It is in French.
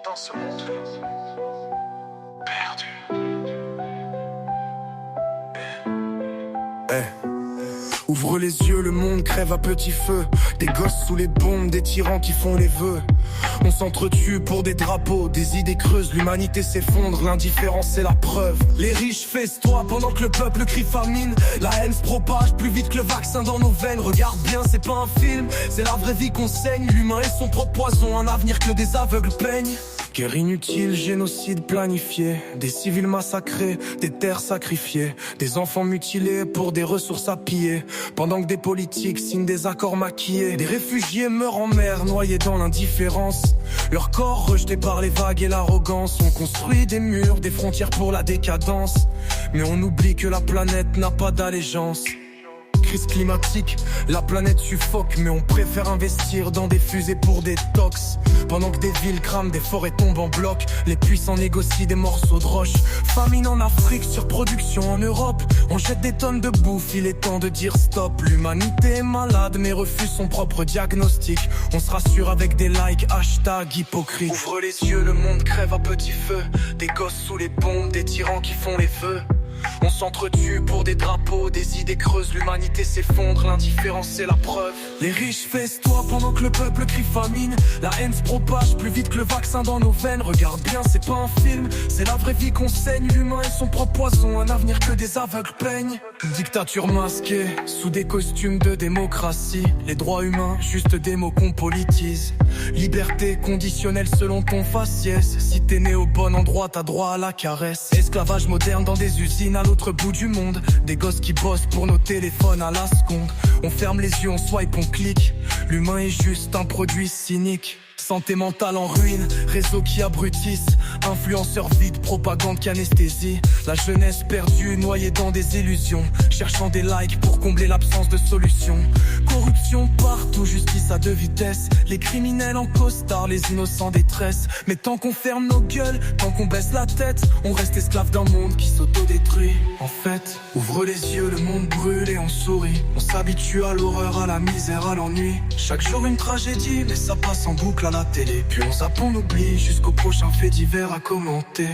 dans ce monde perdu. Ouvre les yeux, le monde crève à petit feu. Des gosses sous les bombes, des tyrans qui font les vœux. On s'entretue pour des drapeaux, des idées creuses. L'humanité s'effondre, l'indifférence c'est la preuve. Les riches festoient pendant que le peuple crie famine. La haine se propage plus vite que le vaccin dans nos veines. Regarde bien, c'est pas un film, c'est la vraie vie qu'on saigne. L'humain est son propre poison, un avenir que des aveugles peignent. Guerre inutile, génocide planifié, des civils massacrés, des terres sacrifiées, des enfants mutilés pour des ressources à piller, pendant que des politiques signent des accords maquillés. Des réfugiés meurent en mer, noyés dans l'indifférence, leurs corps rejetés par les vagues et l'arrogance. On construit des murs, des frontières pour la décadence, mais on oublie que la planète n'a pas d'allégeance. Crise climatique, la planète suffoque, mais on préfère investir dans des fusées pour des tox. Pendant que des villes crament, des forêts tombent en bloc, les puissants négocient des morceaux de roche. Famine en Afrique, surproduction en Europe, on jette des tonnes de bouffe, il est temps de dire stop. L'humanité est malade mais refuse son propre diagnostic. On se rassure avec des likes, hashtag hypocrite. Ouvre les yeux, le monde crève à petit feu. Des gosses sous les bombes, des tyrans qui font les vœux. On s'entretue pour des drapeaux, des idées creuses. L'humanité s'effondre, l'indifférence c'est la preuve. Les riches festoient pendant que le peuple crie famine. La haine se propage plus vite que le vaccin dans nos veines. Regarde bien, c'est pas un film, c'est la vraie vie qu'on saigne. L'humain est son propre poison, un avenir que des aveugles peignent. Dictature masquée, sous des costumes de démocratie. Les droits humains, juste des mots qu'on politise. Liberté conditionnelle selon ton faciès. Si t'es né au bon endroit, t'as droit à la caresse. Esclavage moderne dans des usines à l'autre bout du monde. Des gosses qui bossent pour nos téléphones à la seconde. On ferme les yeux, on swipe, on clique. L'humain est juste un produit cynique. Santé mentale en ruine, réseaux qui abrutissent, influenceurs vides, propagande qui anesthésie. La jeunesse perdue, noyée dans des illusions, cherchant des likes pour combler l'absence de solution. Corruption partout, justice à deux vitesses. Les criminels en costard, les innocents détresse. Mais tant qu'on ferme nos gueules, tant qu'on baisse la tête, on reste esclave d'un monde qui s'autodétruit. En fait, ouvre les yeux, le monde brûle et on sourit. On s'habitue à l'horreur, à la misère, à l'ennui. Chaque jour une tragédie, mais ça passe en boucle à la télé. Puis on zappe, on oublie, jusqu'au prochain fait divers à commenter.